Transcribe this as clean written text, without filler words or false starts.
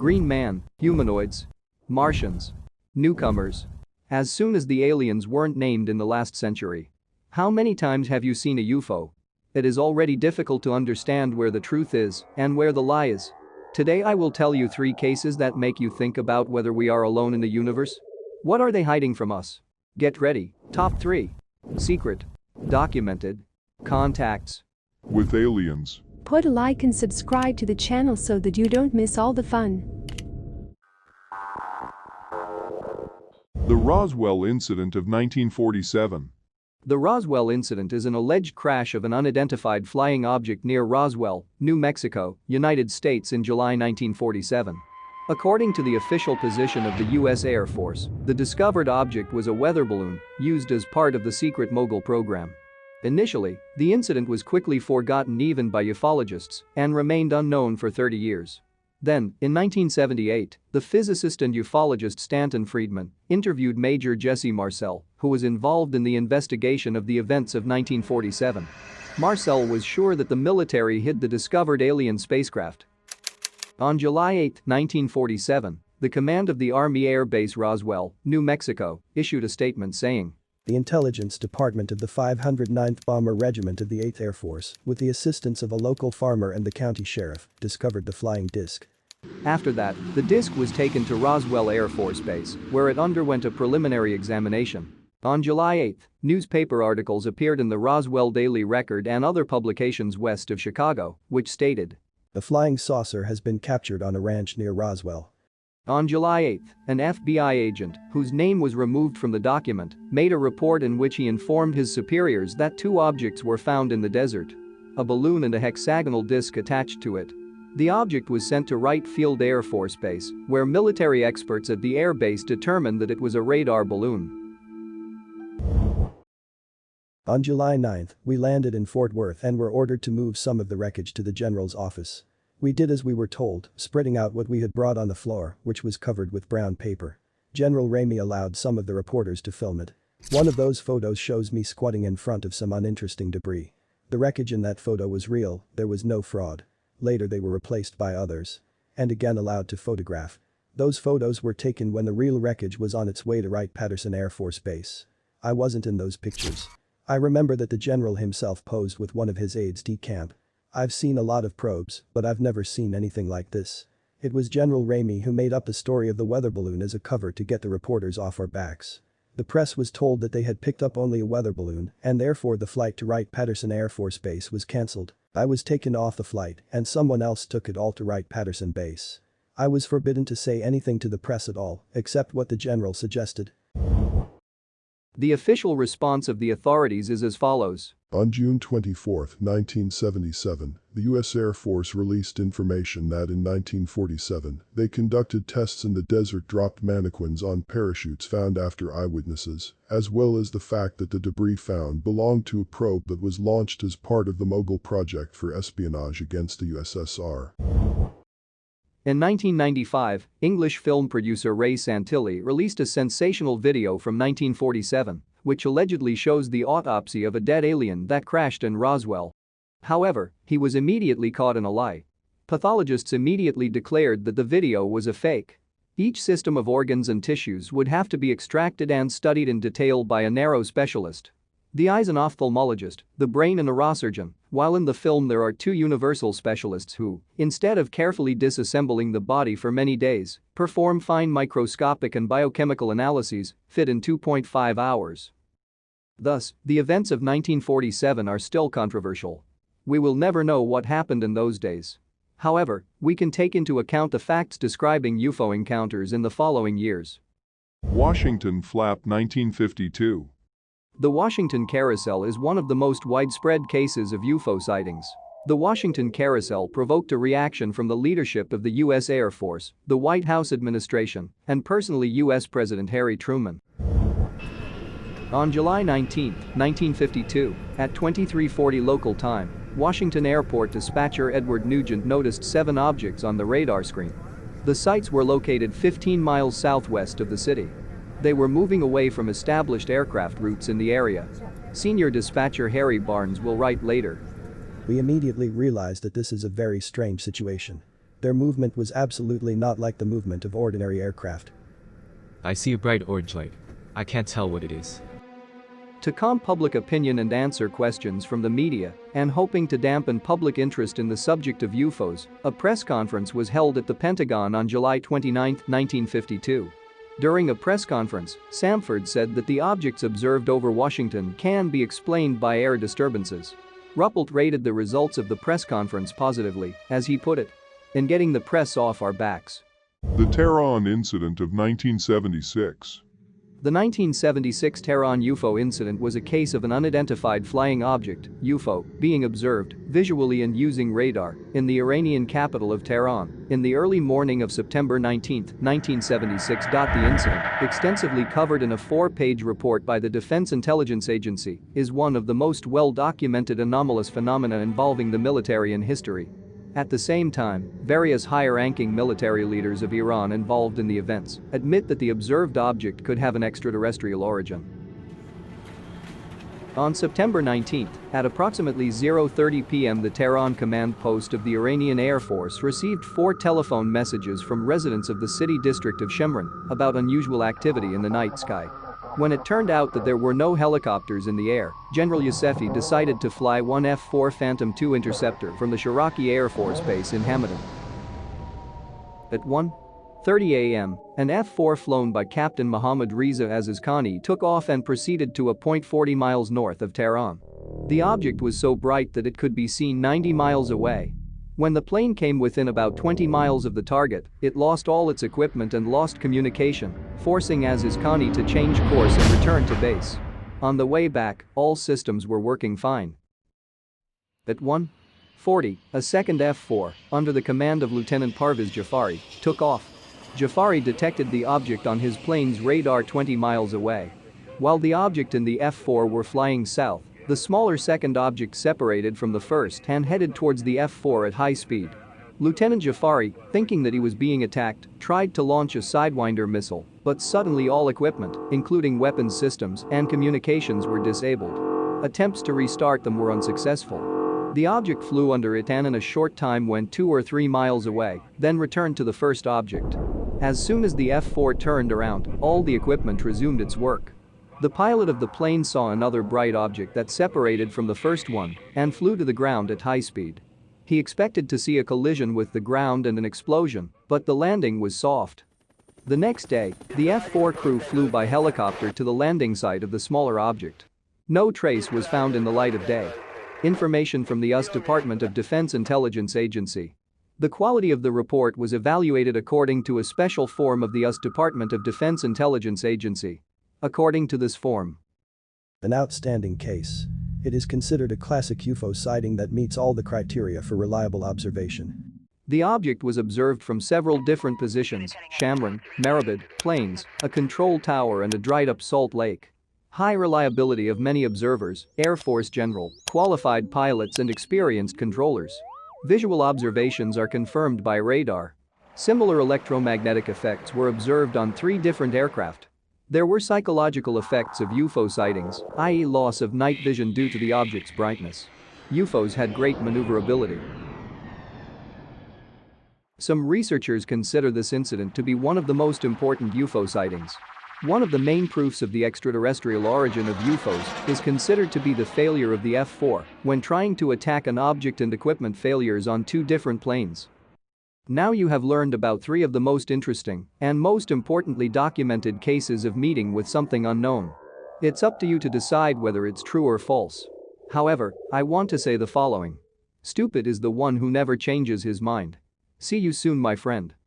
Green man, humanoids, Martians, newcomers. As soon as the aliens weren't named in the last century. How many times have you seen a UFO? It is already difficult to understand where the truth is and where the lie is. Today I will tell you 3 cases that make you think about whether we are alone in the universe. What are they hiding from us? Get ready. Top 3. Secret. Documented. Contacts. With aliens. Put a like and subscribe to the channel so that you don't miss all the fun. The Roswell incident of 1947. The Roswell incident is an alleged crash of an unidentified flying object near Roswell, New Mexico, United States in July 1947. According to the official position of the U.S. Air Force, the discovered object was a weather balloon used as part of the secret Mogul program. Initially, the incident was quickly forgotten even by ufologists and remained unknown for 30 years. Then, in 1978, the physicist and ufologist Stanton Friedman interviewed Major Jesse Marcel, who was involved in the investigation of the events of 1947. Marcel was sure that the military hid the discovered alien spacecraft. On July 8, 1947, the command of the Army Air Base Roswell, New Mexico, issued a statement saying, "The Intelligence Department of the 509th Bomber Regiment of the 8th Air Force, with the assistance of a local farmer and the county sheriff, discovered the flying disc." After that, the disc was taken to Roswell Air Force Base, where it underwent a preliminary examination. On July 8, newspaper articles appeared in the Roswell Daily Record and other publications west of Chicago, which stated, "The flying saucer has been captured on a ranch near Roswell." On July 8, an FBI agent, whose name was removed from the document, made a report in which he informed his superiors that 2 objects were found in the desert: a balloon and a hexagonal disc attached to it. The object was sent to Wright Field Air Force Base, where military experts at the air base determined that it was a radar balloon. On July 9, we landed in Fort Worth and were ordered to move some of the wreckage to the general's office. We did as we were told, spreading out what we had brought on the floor, which was covered with brown paper. General Ramey allowed some of the reporters to film it. One of those photos shows me squatting in front of some uninteresting debris. The wreckage in that photo was real, there was no fraud. Later they were replaced by others. And again allowed to photograph. Those photos were taken when the real wreckage was on its way to Wright-Patterson Air Force Base. I wasn't in those pictures. I remember that the general himself posed with one of his aides de camp. I've seen a lot of probes, but I've never seen anything like this. It was General Ramey who made up the story of the weather balloon as a cover to get the reporters off our backs. The press was told that they had picked up only a weather balloon and therefore the flight to Wright-Patterson Air Force Base was cancelled. I was taken off the flight and someone else took it all to Wright-Patterson Base. I was forbidden to say anything to the press at all, except what the general suggested. The official response of the authorities is as follows. On June 24, 1977, the U.S. Air Force released information that in 1947, they conducted tests in the desert, dropped mannequins on parachutes found after eyewitnesses, as well as the fact that the debris found belonged to a probe that was launched as part of the Mogul project for espionage against the USSR. In 1995, English film producer Ray Santilli released a sensational video from 1947, which allegedly shows the autopsy of a dead alien that crashed in Roswell. However, he was immediately caught in a lie. Pathologists immediately declared that the video was a fake. Each system of organs and tissues would have to be extracted and studied in detail by a narrow specialist. The eye's an ophthalmologist, the brain a neurosurgeon, while in the film there are 2 universal specialists who, instead of carefully disassembling the body for many days, perform fine microscopic and biochemical analyses, fit in 2.5 hours. Thus, the events of 1947 are still controversial. We will never know what happened in those days. However, we can take into account the facts describing UFO encounters in the following years. Washington Flap 1952. The Washington Carousel is one of the most widespread cases of UFO sightings. The Washington Carousel provoked a reaction from the leadership of the U.S. Air Force, the White House administration, and personally U.S. President Harry Truman. On July 19, 1952, at 23:40 local time, Washington Airport dispatcher Edward Nugent noticed 7 objects on the radar screen. The sites were located 15 miles southwest of the city. They were moving away from established aircraft routes in the area. Senior dispatcher Harry Barnes will write later. We immediately realized that this is a very strange situation. Their movement was absolutely not like the movement of ordinary aircraft. I see a bright orange light. I can't tell what it is. To calm public opinion and answer questions from the media, and hoping to dampen public interest in the subject of UFOs, a press conference was held at the Pentagon on July 29, 1952. During a press conference, Samford said that the objects observed over Washington can be explained by air disturbances. Ruppelt rated the results of the press conference positively, as he put it, "in getting the press off our backs." The Tehran incident of 1976. The 1976 Tehran UFO incident was a case of an unidentified flying object, UFO, being observed, visually and using radar, in the Iranian capital of Tehran, in the early morning of September 19, 1976. The incident, extensively covered in a 4-page report by the Defense Intelligence Agency, is one of the most well-documented anomalous phenomena involving the military in history. At the same time, various higher-ranking military leaders of Iran involved in the events admit that the observed object could have an extraterrestrial origin. On September 19, at approximately 0:30 p.m. the Tehran command post of the Iranian Air Force received 4 telephone messages from residents of the city district of Shimran about unusual activity in the night sky. When it turned out that there were no helicopters in the air, General Yousefi decided to fly one F-4 Phantom II interceptor from the Shiraki Air Force Base in Hamadan. At 1:30 a.m., an F-4 flown by Captain Mohammad Reza Azizkhani took off and proceeded to a point 40 miles north of Tehran. The object was so bright that it could be seen 90 miles away. When the plane came within about 20 miles of the target, it lost all its equipment and lost communication, forcing Azizkhani to change course and return to base. On the way back, all systems were working fine. At 1:40, a second F-4, under the command of Lieutenant Parviz Jafari, took off. Jafari detected the object on his plane's radar 20 miles away. While the object and the F-4 were flying south, the smaller second object separated from the first and headed towards the F-4 at high speed. Lieutenant Jafari, thinking that he was being attacked, tried to launch a Sidewinder missile, but suddenly all equipment, including weapons systems and communications, were disabled. Attempts to restart them were unsuccessful. The object flew under it and in a short time went 2 or 3 miles away, then returned to the first object. As soon as the F-4 turned around, all the equipment resumed its work. The pilot of the plane saw another bright object that separated from the first one and flew to the ground at high speed. He expected to see a collision with the ground and an explosion, but the landing was soft. The next day, the F-4 crew flew by helicopter to the landing site of the smaller object. No trace was found in the light of day. Information from the U.S. Department of Defense Intelligence Agency. The quality of the report was evaluated according to a special form of the U.S. Department of Defense Intelligence Agency. According to this form, An outstanding case. It is considered a classic UFO sighting that meets all the criteria for reliable observation. the object was observed from several different positions: Shamran, Marabad, plains, a control tower and a dried-up salt lake. High reliability of many observers, Air Force General, qualified pilots and experienced controllers. Visual observations are confirmed by radar. Similar electromagnetic effects were observed on 3 different aircraft. There were psychological effects of UFO sightings, i.e. loss of night vision due to the object's brightness. UFOs had great maneuverability. Some researchers consider this incident to be one of the most important UFO sightings. One of the main proofs of the extraterrestrial origin of UFOs is considered to be the failure of the F-4 when trying to attack an object and equipment failures on 2 different planes. Now you have learned about 3 of the most interesting and most importantly documented cases of meeting with something unknown. It's up to you to decide whether it's true or false. However, I want to say the following. Stupid is the one who never changes his mind. See you soon, my friend.